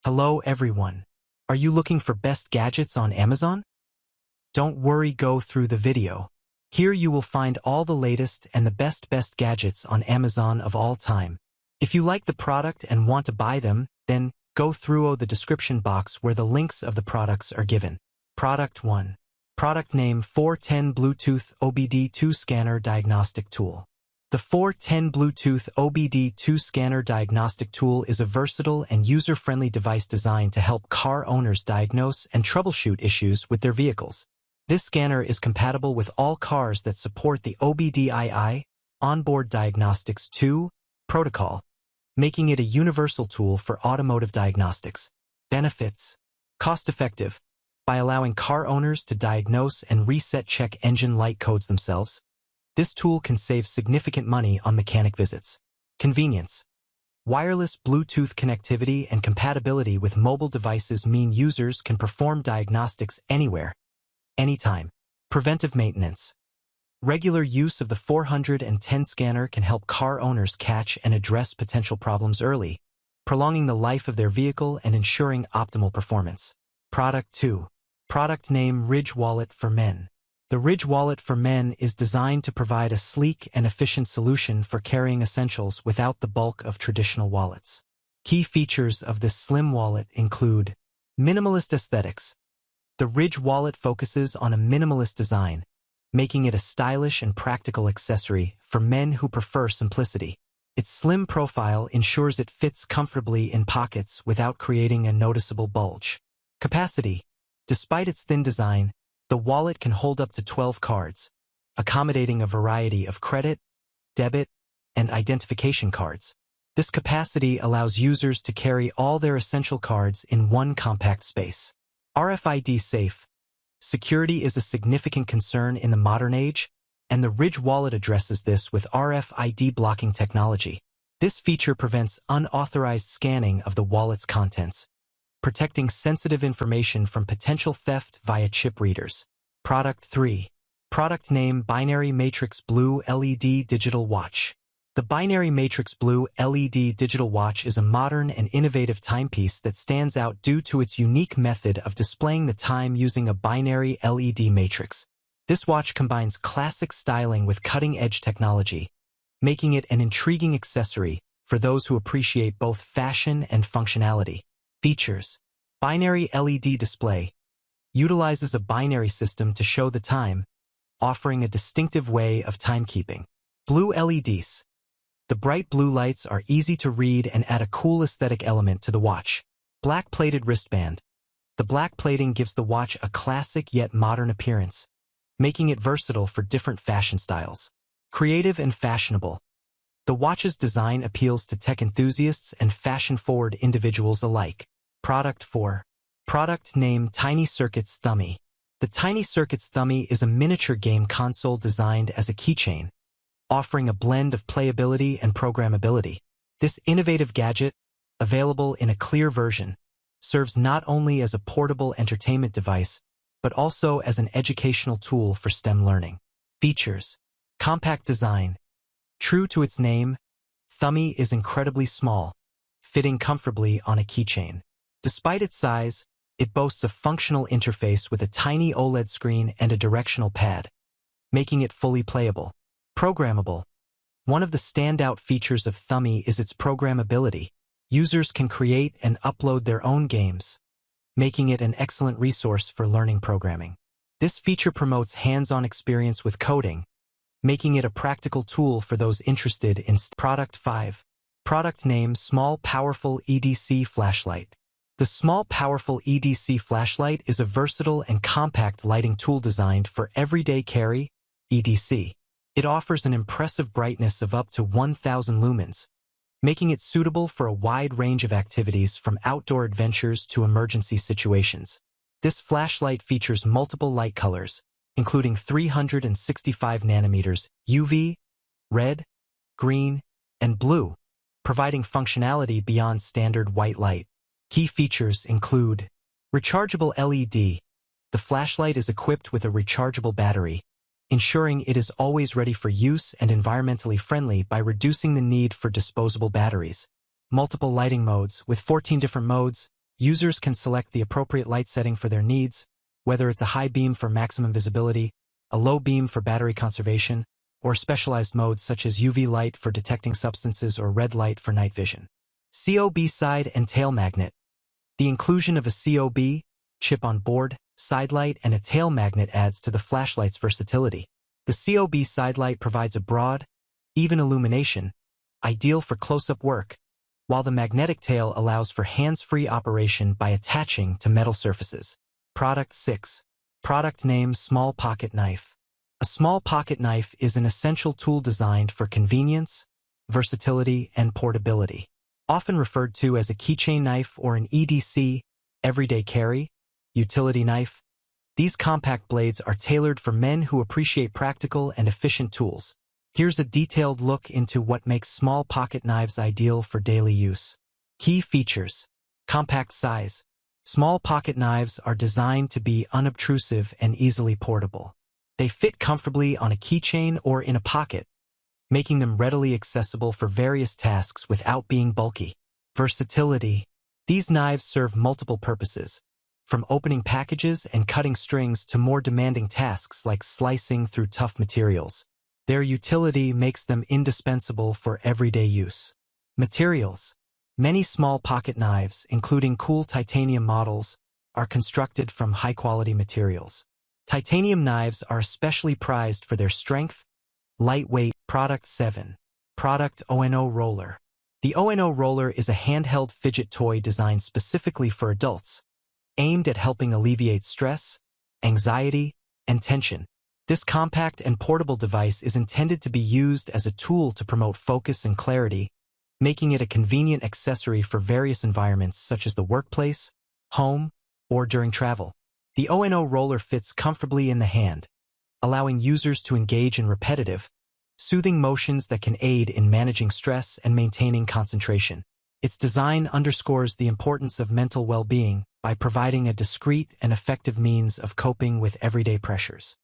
Hello everyone. Are you looking for best gadgets on Amazon? Don't worry, go through the video. Here you will find all the latest and the best gadgets on Amazon of all time. If you like the product and want to buy them, then go through the description box where the links of the products are given. Product 1. Product name 410 Bluetooth OBD2 Scanner Diagnostic Tool. The 410 Bluetooth OBD2 Scanner Diagnostic Tool is a versatile and user-friendly device designed to help car owners diagnose and troubleshoot issues with their vehicles. This scanner is compatible with all cars that support the OBDII, Onboard Diagnostics 2, protocol, making it a universal tool for automotive diagnostics. Benefits: cost-effective, by allowing car owners to diagnose and reset check engine light codes themselves. This tool can save significant money on mechanic visits. Convenience: wireless Bluetooth connectivity and compatibility with mobile devices mean users can perform diagnostics anywhere, anytime. Preventive maintenance: regular use of the 410 scanner can help car owners catch and address potential problems early, prolonging the life of their vehicle and ensuring optimal performance. Product 2. Product name Ridge Wallet for Men. The Ridge Wallet for Men is designed to provide a sleek and efficient solution for carrying essentials without the bulk of traditional wallets. Key features of this slim wallet include minimalist aesthetics. The Ridge Wallet focuses on a minimalist design, making it a stylish and practical accessory for men who prefer simplicity. Its slim profile ensures it fits comfortably in pockets without creating a noticeable bulge. Capacity: despite its thin design, the wallet can hold up to 12 cards, accommodating a variety of credit, debit, and identification cards. This capacity allows users to carry all their essential cards in one compact space. RFID safe. Security is a significant concern in the modern age, and the Ridge Wallet addresses this with RFID blocking technology. This feature prevents unauthorized scanning of the wallet's contents, protecting sensitive information from potential theft via chip readers. Product 3. Product name Binary Matrix Blue LED Digital Watch. The Binary Matrix Blue LED Digital Watch is a modern and innovative timepiece that stands out due to its unique method of displaying the time using a binary LED matrix. This watch combines classic styling with cutting-edge technology, making it an intriguing accessory for those who appreciate both fashion and functionality. Features: binary LED display. Utilizes a binary system to show the time, offering a distinctive way of timekeeping. Blue LEDs. The bright blue lights are easy to read and add a cool aesthetic element to the watch. Black plated wristband. The black plating gives the watch a classic yet modern appearance, making it versatile for different fashion styles. Creative and fashionable. The watch's design appeals to tech enthusiasts and fashion-forward individuals alike. Product 4. Product name Tiny Circuits Thummy. The Tiny Circuits Thummy is a miniature game console designed as a keychain, offering a blend of playability and programmability. This innovative gadget, available in a clear version, serves not only as a portable entertainment device, but also as an educational tool for STEM learning. Features: compact design. True to its name, Thummy is incredibly small, fitting comfortably on a keychain. Despite its size, it boasts a functional interface with a tiny OLED screen and a directional pad, making it fully playable. Programmable. One of the standout features of Thummy is its programmability. Users can create and upload their own games, making it an excellent resource for learning programming. This feature promotes hands-on experience with coding, making it a practical tool for those interested in Product 5. Product name Small Powerful EDC Flashlight. The Small Powerful EDC Flashlight is a versatile and compact lighting tool designed for everyday carry, EDC. It offers an impressive brightness of up to 1,000 lumens, making it suitable for a wide range of activities from outdoor adventures to emergency situations. This flashlight features multiple light colors, including 365 nanometers UV, red, green, and blue, providing functionality beyond standard white light. Key features include rechargeable LED. The flashlight is equipped with a rechargeable battery, ensuring it is always ready for use and environmentally friendly by reducing the need for disposable batteries. Multiple lighting modes with 14 different modes, Users can select the appropriate light setting for their needs, whether it's a high beam for maximum visibility, a low beam for battery conservation, or specialized modes such as UV light for detecting substances or red light for night vision. COB side and tail magnet. The inclusion of a COB, chip on board, side light, and a tail magnet adds to the flashlight's versatility. The COB side light provides a broad, even illumination, ideal for close-up work, while the magnetic tail allows for hands-free operation by attaching to metal surfaces. Product 6. Product name: Small Pocket Knife. A small pocket knife is an essential tool designed for convenience, versatility, and portability. Often referred to as a keychain knife or an EDC, everyday carry, utility knife, these compact blades are tailored for men who appreciate practical and efficient tools. Here's a detailed look into what makes small pocket knives ideal for daily use. Key features: compact size. Small pocket knives are designed to be unobtrusive and easily portable. They fit comfortably on a keychain or in a pocket, making them readily accessible for various tasks without being bulky. Versatility. These knives serve multiple purposes, from opening packages and cutting strings to more demanding tasks like slicing through tough materials. Their utility makes them indispensable for everyday use. Materials. Many small pocket knives, including cool titanium models, are constructed from high-quality materials. Titanium knives are especially prized for their strength, lightweight. Product 7. Product Ooo Roller. The Ooo Roller is a handheld fidget toy designed specifically for adults, aimed at helping alleviate stress, anxiety, and tension. This compact and portable device is intended to be used as a tool to promote focus and clarity, making it a convenient accessory for various environments such as the workplace, home, or during travel. The Ooo Roller fits comfortably in the hand, allowing users to engage in repetitive, soothing motions that can aid in managing stress and maintaining concentration. Its design underscores the importance of mental well-being by providing a discreet and effective means of coping with everyday pressures.